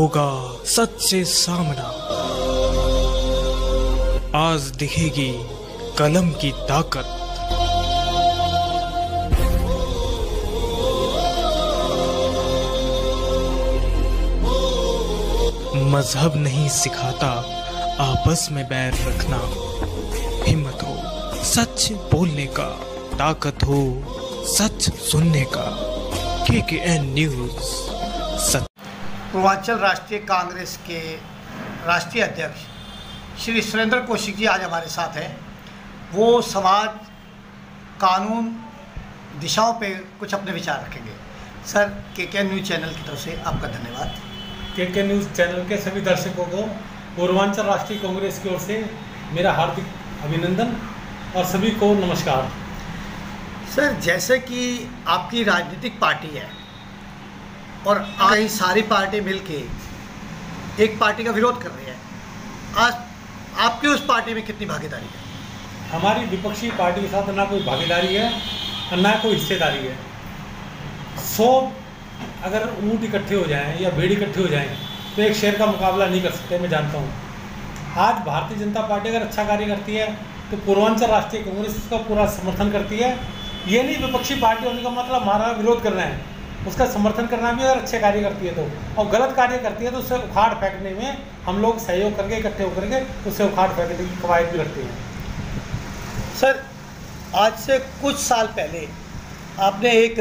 होगा सच से सामना। आज दिखेगी कलम की ताकत। मजहब नहीं सिखाता आपस में बैर रखना। हिम्मत हो सच बोलने का, ताकत हो सच सुनने का। KKN न्यूज़ सच। पूर्वांचल राष्ट्रीय कांग्रेस के राष्ट्रीय अध्यक्ष श्री सुरेंद्र कौशिक जी आज हमारे साथ हैं। वो समाज, कानून, दिशाओं पे कुछ अपने विचार रखेंगे। सर, KKN न्यूज़ चैनल की तरफ से आपका धन्यवाद। KKN न्यूज़ चैनल के सभी दर्शकों को पूर्वांचल राष्ट्रीय कांग्रेस की ओर से मेरा हार्दिक अभिनंदन और सभी को नमस्कार। सर, जैसे कि आपकी राजनीतिक पार्टी है और कई सारी पार्टी मिलके एक पार्टी का विरोध कर रही है, आज आपकी उस पार्टी में कितनी भागीदारी है? हमारी विपक्षी पार्टी के साथ ना कोई भागीदारी है और ना कोई हिस्सेदारी है। 100 अगर ऊँट इकट्ठे हो जाएं या भेड़ इकट्ठे हो जाएं तो एक शेर का मुकाबला नहीं कर सकते, मैं जानता हूँ। आज भारतीय जनता पार्टी अगर अच्छा कार्य करती है तो पूर्वांचल राष्ट्रीय कांग्रेस उसका पूरा समर्थन करती है। ये नहीं विपक्षी पार्टी होने का मतलब हमारा विरोध करना है, उसका समर्थन करना भी अगर अच्छे कार्य करती है तो, और गलत कार्य करती है तो उससे उखाड़ फेंकने में हम लोग सहयोग करके इकट्ठे होकर के उससे उखाड़ फेंकने की कवायद भी रखते हैं। सर, आज से कुछ साल पहले आपने एक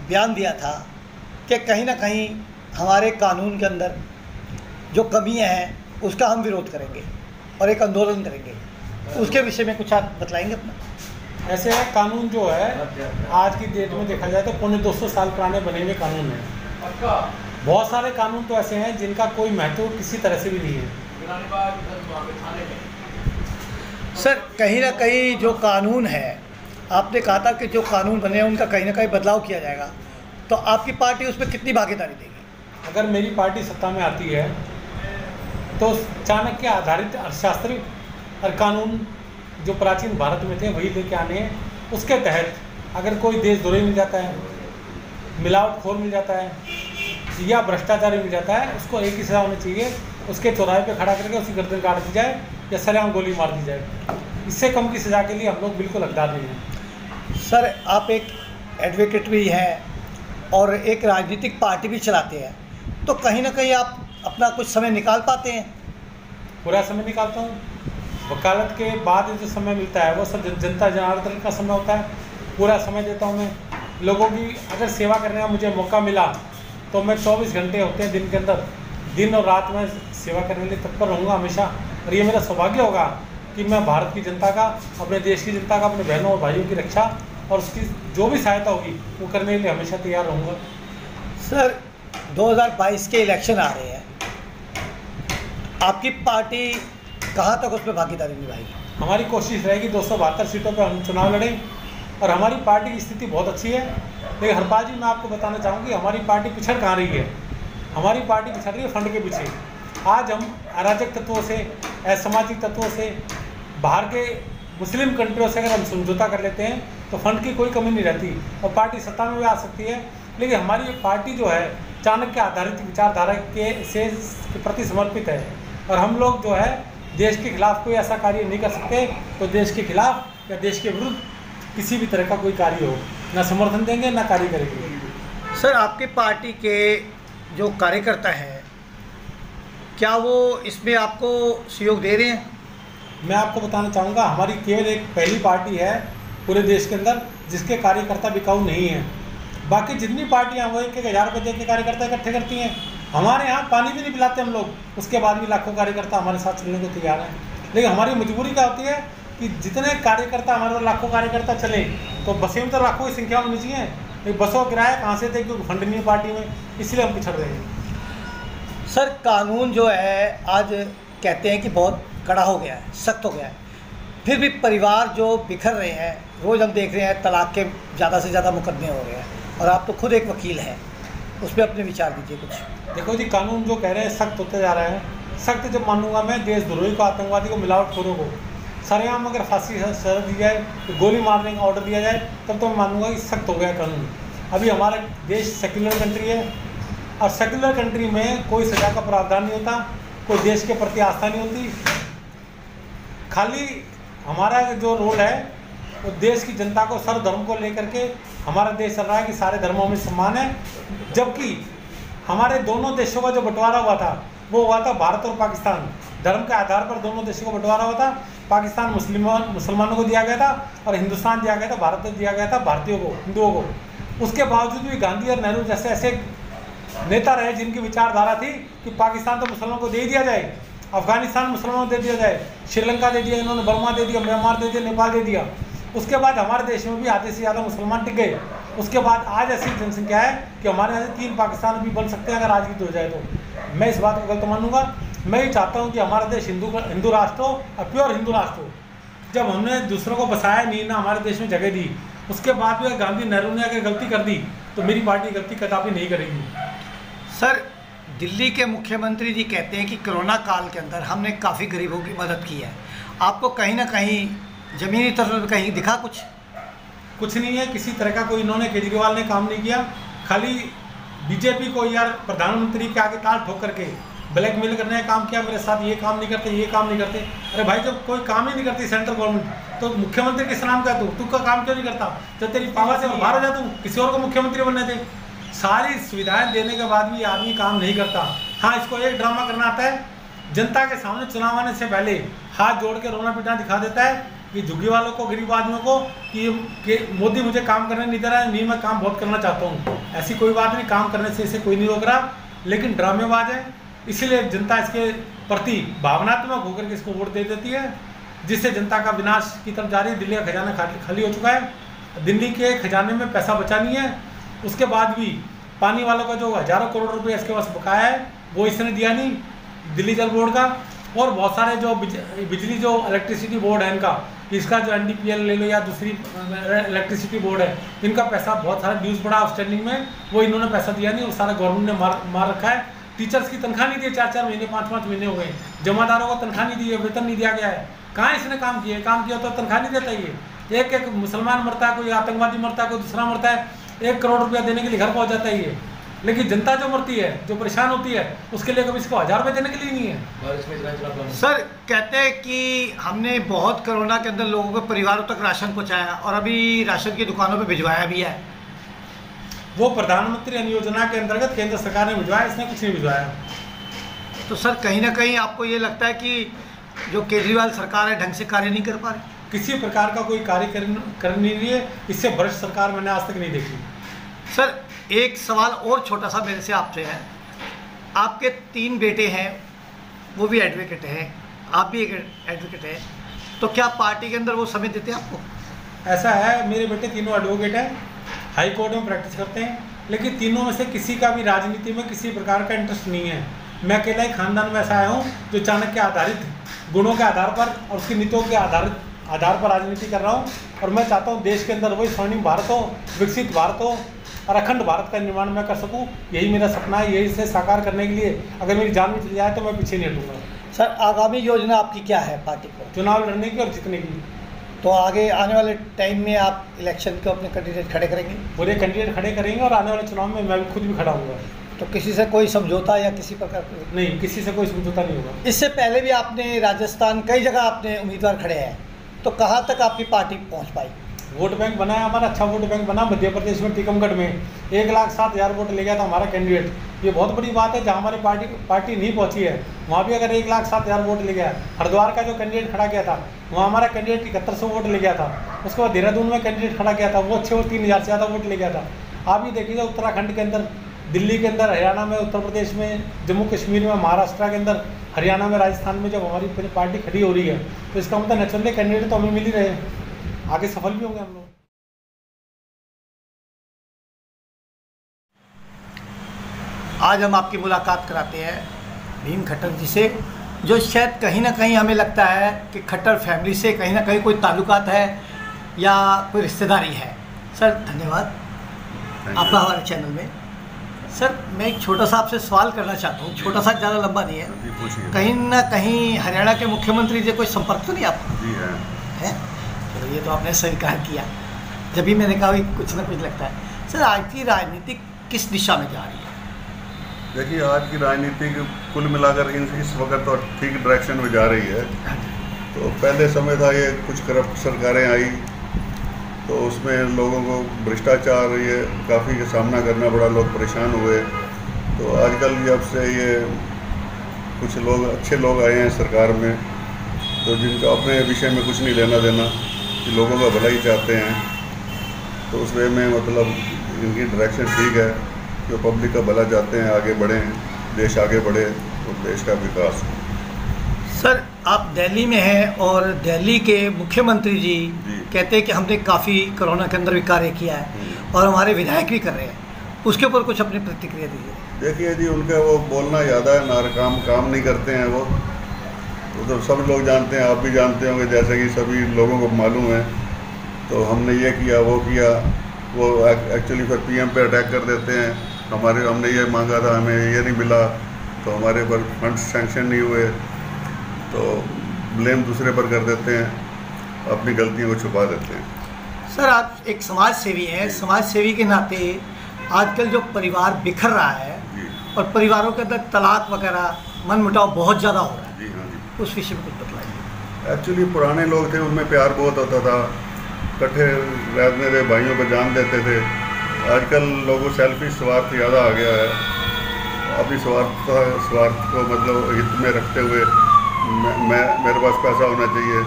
बयान दिया था कि कहीं ना कहीं हमारे कानून के अंदर जो कमियां हैं उसका हम विरोध करेंगे और एक आंदोलन करेंगे। उसके विषय में कुछ आप बतलाएंगे अपना? ऐसे है, कानून जो है आज की डेट में देखा जाए तो पौने 200 साल पुराने बने हुए कानून हैं। बहुत सारे कानून तो ऐसे हैं जिनका कोई महत्व किसी तरह से भी नहीं है। सर, कहीं ना कहीं जो कानून है, आपने कहा था कि जो कानून बने हैं उनका कहीं ना कहीं बदलाव किया जाएगा, तो आपकी पार्टी उसमें कितनी भागीदारी देगी? अगर मेरी पार्टी सत्ता में आती है तो चाणक्य आधारित अर्थशास्त्र और कानून जो प्राचीन भारत में थे वही लेके आने हैं। उसके तहत अगर कोई देशद्रोही मिल जाता है, मिलावटखोर मिल जाता है या भ्रष्टाचारी मिल जाता है, उसको एक ही सज़ा होनी चाहिए, उसके चौराहे पे खड़ा करके उसकी गर्दन काट दी जाए या सरेआम गोली मार दी जाए। इससे कम की सज़ा के लिए हम लोग बिल्कुल हकदार नहीं हैं। सर, आप एक एडवोकेट भी हैं और एक राजनीतिक पार्टी भी चलाते हैं, तो कहीं ना कहीं आप अपना कुछ समय निकाल पाते हैं? पूरा समय निकालता हूँ। वकालत के बाद जो समय मिलता है वो सब जनता जनार्दन का समय होता है, पूरा समय देता हूँ मैं लोगों की। अगर सेवा करने का मुझे मौका मिला तो मैं 24 घंटे होते हैं दिन के अंदर, दिन और रात में सेवा करने के लिए तत्पर रहूँगा हमेशा। और ये मेरा सौभाग्य होगा कि मैं भारत की जनता का, अपने देश की जनता का, अपने बहनों और भाइयों की रक्षा और उसकी जो भी सहायता होगी वो करने के लिए हमेशा तैयार रहूँगा। सर, 2022 के इलेक्शन आ रहे हैं, आपकी पार्टी कहाँ तक उसमें भागीदारी निभाएगी? हमारी कोशिश रहेगी 272 सीटों पर हम चुनाव लड़ें और हमारी पार्टी की स्थिति बहुत अच्छी है। लेकिन हरपाल जी, मैं आपको बताना चाहूँगी हमारी पार्टी पिछड़ कहाँ रही है। हमारी पार्टी पिछड़ रही है फंड के पीछे। आज हम अराजक तत्वों से, असामाजिक तत्वों से, बाहर के मुस्लिम कंट्रियों से अगर हम समझौता कर लेते हैं तो फंड की कोई कमी नहीं रहती और पार्टी सत्ता में भी आ सकती है। लेकिन हमारी पार्टी जो है चाणक्य आधारित विचारधारा के प्रति समर्पित है और हम लोग जो है देश के खिलाफ कोई ऐसा कार्य नहीं कर सकते तो देश के खिलाफ या देश के विरुद्ध किसी भी तरह का कोई कार्य हो, ना समर्थन देंगे ना कार्य करेंगे। सर, आपकी पार्टी के जो कार्यकर्ता हैं, क्या वो इसमें आपको सहयोग दे रहे हैं? मैं आपको बताना चाहूँगा हमारी केवल एक पहली पार्टी है पूरे देश के अंदर जिसके कार्यकर्ता बिकाऊ नहीं हैं। बाकी जितनी पार्टियाँ वो 1-1 हज़ार रुपये के कार्यकर्ता इकट्ठे करती हैं। हमारे यहाँ पानी भी नहीं पिलाते हम लोग, उसके बाद भी लाखों कार्यकर्ता हमारे साथ चलने को तैयार हैं। लेकिन हमारी मजबूरी क्या होती है कि जितने कार्यकर्ता हमारे तो लाखों कार्यकर्ता चले तो बसें में तो लाखों की संख्या में चाहिए, लेकिन बसों का किराया कहाँ से थे क्योंकि फंड नहीं है पार्टी में, इसलिए हम पिछड़ रहे हैं। सर, कानून जो है आज कहते हैं कि बहुत कड़ा हो गया है, सख्त हो गया है, फिर भी परिवार जो बिखर रहे हैं, रोज़ हम देख रहे हैं तलाक के ज़्यादा से ज़्यादा मुकदमे हो रहे हैं और आप तो खुद एक वकील हैं, उस पर अपने विचार दीजिए कुछ। देखो जी, कानून जो कह रहे हैं सख्त होते जा रहे हैं। सख्त जब मानूंगा मैं देशद्रोही को, आतंकवादी को, मिलावटखोरों को सरेआम अगर फांसी सजा दी जाए, तो गोली मारने का ऑर्डर दिया जाए, तब तो मैं मानूंगा कि सख्त हो गया कानून। अभी हमारा देश सेक्युलर कंट्री है, और सेक्युलर कंट्री में कोई सजा का प्रावधान नहीं होता, कोई देश के प्रति आस्था नहीं होती। खाली हमारा जो रोल है वो देश की जनता को, सर्व धर्म को लेकर के हमारा देश चल रहा है कि सारे धर्मों में सम्मान है। जबकि हमारे दोनों देशों का जो बंटवारा हुआ था वो हुआ था भारत और पाकिस्तान, धर्म के आधार पर दोनों देशों का बंटवारा हुआ था। पाकिस्तान मुसलमानों को दिया गया था और हिंदुस्तान दिया गया था, भारत दिया गया था भारतीयों को, हिंदुओं को। उसके बावजूद भी गांधी और नेहरू जैसे ऐसे नेता रहे जिनकी विचारधारा थी कि पाकिस्तान तो मुसलमानों को दे दिया जाए, अफगानिस्तान मुसलमानों को दे दिया जाए, श्रीलंका दे दिया इन्होंने, बर्मा दे दिया, म्यांमार दे दिया, नेपाल दे दिया। उसके बाद हमारे देश में भी आधे से ज़्यादा मुसलमान टिक गए। उसके बाद आज ऐसी जनसंख्या है कि हमारे यहाँ से 3 पाकिस्तान भी बन सकते हैं अगर आज की हो जाए तो। मैं इस बात को गलत मानूंगा। मैं ये चाहता हूँ कि हमारा देश हिंदू राष्ट्र हो और प्योर हिंदू राष्ट्र हो। जब हमने दूसरों को बसाया नहीं ना हमारे देश में जगह दी, उसके बाद भी गांधी नेहरू ने अगर गलती कर दी तो मेरी पार्टी गलती कदापि नहीं करेगी। सर, दिल्ली के मुख्यमंत्री जी कहते हैं कि कोरोना काल के अंदर हमने काफ़ी गरीबों की मदद की है। आपको कहीं ना कहीं ज़मीनी तौर पर कहीं दिखा कुछ नहीं है, किसी तरह का कोई इन्होंने, केजरीवाल ने काम नहीं किया। खाली बीजेपी को यार प्रधानमंत्री के आगे ताल ठोक करके ब्लैकमेल करने का काम किया, मेरे साथ ये काम नहीं करते, ये काम नहीं करते। अरे भाई, जब कोई काम ही नहीं करती सेंट्रल गवर्नमेंट तो मुख्यमंत्री किस नाम का तू का काम क्यों नहीं करता? जब तेरी पावर से बाहर हो जा, तू किसी और को मुख्यमंत्री बनने थे। सारी सुविधाएं देने के बाद भी आदमी काम नहीं करता। हाँ, इसको एक ड्रामा करना आता है, जनता के सामने चुनाव आने से पहले हाथ जोड़ के रोना पीटना दिखा देता है कि झुग्गी वालों को, गरीब आदमियों को कि मोदी मुझे काम करने नहीं दे रहा है, नहीं मैं काम बहुत करना चाहता हूँ। ऐसी कोई बात नहीं, काम करने से इसे कोई नहीं रोक रहा, लेकिन ड्रामेबाज है। इसीलिए जनता इसके प्रति भावनात्मक होकर के इसको वोट दे देती है, जिससे जनता का विनाश की तरफ जा रही है। दिल्ली का खजाना खाली हो चुका है, दिल्ली के खजाने में पैसा बचा नहीं है। उसके बाद भी पानी वालों का जो हज़ारों करोड़ रुपये इसके पास बकाया है वो इसने दिया नहीं, दिल्ली जल बोर्ड का। और बहुत सारे जो बिजली जो इलेक्ट्रिसिटी बोर्ड है इनका, इसका जो NDPL ले लो या दूसरी इलेक्ट्रिसिटी बोर्ड है, इनका पैसा बहुत सारा ड्यूज पड़ा आउटस्टैंडिंग में, वो इन्होंने पैसा दिया नहीं और सारा गवर्नमेंट ने मार रखा है। टीचर्स की तनख्वाह नहीं दी, 4-4 महीने 5-5 महीने हो गए। जमादारों को तनख्वाह नहीं दी है, वेतन नहीं दिया गया है। कहाँ इसने काम किया? काम किया तो तनख्वाह नहीं देता। ये एक मुसलमान मरता है, कोई आतंकवादी मरता है, कोई दूसरा मरता है, 1 करोड़ रुपया देने के लिए घर पहुँच जाता है ये। लेकिन जनता जो मरती है, जो परेशान होती है, उसके लिए कभी इसको 1000 रुपये देने के लिए नहीं है। सर, कहते हैं कि हमने बहुत कोरोना के अंदर लोगों के परिवारों तक राशन पहुंचाया और अभी राशन की दुकानों पे भिजवाया भी है। वो प्रधानमंत्री अन्न योजना के अंतर्गत केंद्र सरकार ने भिजवाया, इसने कुछ नहीं भिजवाया। तो सर, कहीं ना कहीं आपको ये लगता है कि जो केजरीवाल सरकार है ढंग से कार्य नहीं कर पा रही? किसी प्रकार का कोई कार्य कर नहीं रही है। इससे भ्रष्ट सरकार मैंने आज तक नहीं देखी। सर, एक सवाल और छोटा सा मेरे से आपसे है। आपके 3 बेटे हैं, वो भी एडवोकेट हैं, आप भी एक एडवोकेट हैं, तो क्या पार्टी के अंदर वो समय देते हैं आपको? ऐसा है, मेरे बेटे तीनों एडवोकेट हैं, हाई कोर्ट में प्रैक्टिस करते हैं, लेकिन तीनों में से किसी का भी राजनीति में किसी प्रकार का इंटरेस्ट नहीं है। मैं अकेला ही खानदान में ऐसा आया हूँ जो चाणक्य आधारित गुणों के आधार पर और उसकी नीतियों के आधार पर राजनीति कर रहा हूँ। और मैं चाहता हूँ देश के अंदर वही स्वर्णिम भारत हो, विकसित भारत हो और अखंड भारत का निर्माण मैं कर सकूं। यही मेरा सपना है। यही इसे साकार करने के लिए अगर मेरी जान में चली जाए तो मैं पीछे नहीं हटूंगा। सर, आगामी योजना आपकी क्या है पार्टी को? चुनाव लड़ने की और जीतने की। तो आगे आने वाले टाइम में आप इलेक्शन को अपने कैंडिडेट खड़े करेंगे? पूरे कैंडिडेट खड़े करेंगे और आने वाले चुनाव में मैं खुद भी खड़ा हूँगा। तो किसी से कोई समझौता या किसी प्रकार नहीं, किसी से कोई समझौता नहीं होगा। इससे पहले भी आपने राजस्थान कई जगह आपने उम्मीदवार खड़े हैं, तो कहाँ तक आपकी पार्टी पहुँच पाई? वोट बैंक बना है हमारा, अच्छा वोट बैंक बना। मध्य प्रदेश में टीकमगढ़ में 1,07,000 वोट ले गया था हमारा कैंडिडेट। ये बहुत बड़ी बात है। जहाँ हमारी पार्टी नहीं पहुँची है वहाँ भी अगर 1,07,000 वोट ले गया। हरिद्वार का जो कैंडिडेट खड़ा किया था वहाँ हमारा कैंडिडेट 7100 वोट ले गया था। उसके बाद देहरादून में कैंडिडेट खड़ा किया था, वो अच्छे वो 3000 से ज़्यादा वोट ले गया था। आप ये देखिए, उत्तराखंड के अंदर, दिल्ली के अंदर, हरियाणा में, उत्तर प्रदेश में, जम्मू कश्मीर में, महाराष्ट्र के अंदर, हरियाणा में, राजस्थान में जब हमारी पार्टी खड़ी हो रही है तो इसका मतलब नेचुरली कैंडिडेट तो हमें मिल ही रहे, आगे सफल भी होंगे हम लोग। आज हम आपकी मुलाकात कराते हैं भीम खट्टर जी से, जो शायद कहीं ना कहीं हमें लगता है कि खट्टर फैमिली से कहीं ना कहीं कोई ताल्लुकात है या कोई रिश्तेदारी है। सर, धन्यवाद आपका हमारे चैनल में। सर, मैं एक छोटा सा आपसे सवाल करना चाहता हूँ, छोटा सा, ज़्यादा लंबा नहीं है। कहीं ना कहीं हरियाणा के मुख्यमंत्री से कोई संपर्क तो नहीं आपका? जी है। चलो, ये तो आपने स्वीकार किया। जब भी मैंने कहा कुछ ना कुछ लगता है। सर, आज की राजनीति किस दिशा में जा रही है? देखिए, आज की राजनीति कुल मिलाकर इस वक्त तो ठीक डायरेक्शन में जा रही है। तो पहले समय था ये कुछ करप्ट सरकारें आई तो उसमें लोगों को भ्रष्टाचार ये काफ़ी का सामना करना पड़ा, लोग परेशान हुए। तो आजकल जब से ये कुछ लोग अच्छे लोग आए हैं सरकार में, तो जिनका अपने विषय में कुछ नहीं लेना देना, कि लोगों का भला ही चाहते हैं, तो उस वे में मतलब इनकी डायरेक्शन ठीक है, जो पब्लिक का भला चाहते हैं, आगे बढ़ें, देश आगे बढ़े और देश का विकास हो। सर, आप दिल्ली में हैं और दिल्ली के मुख्यमंत्री जी कहते हैं कि हमने काफ़ी कोरोना के अंदर भी कार्य किया है और हमारे विधायक भी कर रहे हैं, उसके ऊपर कुछ अपनी प्रतिक्रिया दीजिए। देखिए जी, उनका वो बोलना ज़्यादा है, ना काम नहीं करते हैं वो तो सब लोग जानते हैं, आप भी जानते होंगे, जैसे कि सभी लोगों को मालूम है। तो हमने ये किया, वो किया, वो एक्चुअली फिर पीएम पे अटैक कर देते हैं। हमने ये मांगा था, हमें ये नहीं मिला, तो हमारे पर फंड्स सैंक्शन नहीं हुए, तो ब्लेम दूसरे पर कर देते हैं, अपनी गलतियों को छुपा देते हैं। सर, आप एक समाज सेवी हैं, समाज सेवी के नाते आजकल जो परिवार बिखर रहा है और परिवारों के अंदर तलाक वगैरह मनमुटाव बहुत ज़्यादा हो रहा है, जी हाँ जी, उस विषय में कुछ बताइए। एक्चुअली पुराने लोग थे, उनमें प्यार बहुत होता था, इकट्ठे रहने थे, भाइयों पर जान देते थे। आजकल लोगों सेल्फी स्वार्थ ज़्यादा आ गया है, अपनी स्वार्थ को मतलब हित में रखते हुए मेरे पास पैसा होना चाहिए,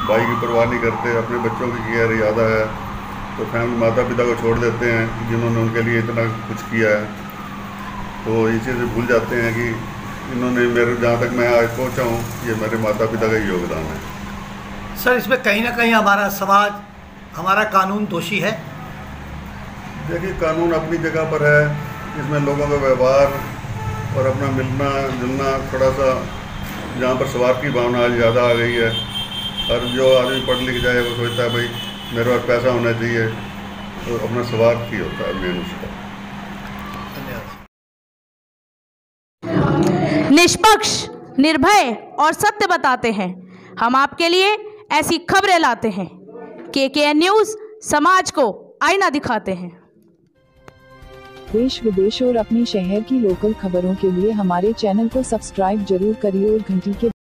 भाई की परवाह नहीं करते, अपने बच्चों की केयर ज़्यादा है, तो फैमिली माता पिता को छोड़ देते हैं जिन्होंने उनके लिए इतना कुछ किया है। तो ये चीज़ें भूल जाते हैं कि इन्होंने मेरे जहाँ तक मैं आज पहुँचा हूँ, ये मेरे माता पिता का ही योगदान है। सर, इसमें कहीं ना कहीं हमारा समाज, हमारा कानून दोषी है। देखिए, कानून अपनी जगह पर है, इसमें लोगों का व्यवहार और अपना मिलना जुलना थोड़ा सा, जहाँ पर स्वार्थ की भावना आज ज़्यादा आ गई है। और जो आदमी पढ़ लिख जाए वो सोचता है भाई मेरे पास पैसा होना चाहिए, तो अपना स्वार्थ ही होता है मेन उसका। निष्पक्ष, निर्भय और सत्य बताते हैं। हम आपके लिए ऐसी खबरें लाते हैं। KKN न्यूज़ समाज को आईना दिखाते हैं। देश विदेश और अपने शहर की लोकल खबरों के लिए हमारे चैनल को सब्सक्राइब जरूर करिए और घंटी के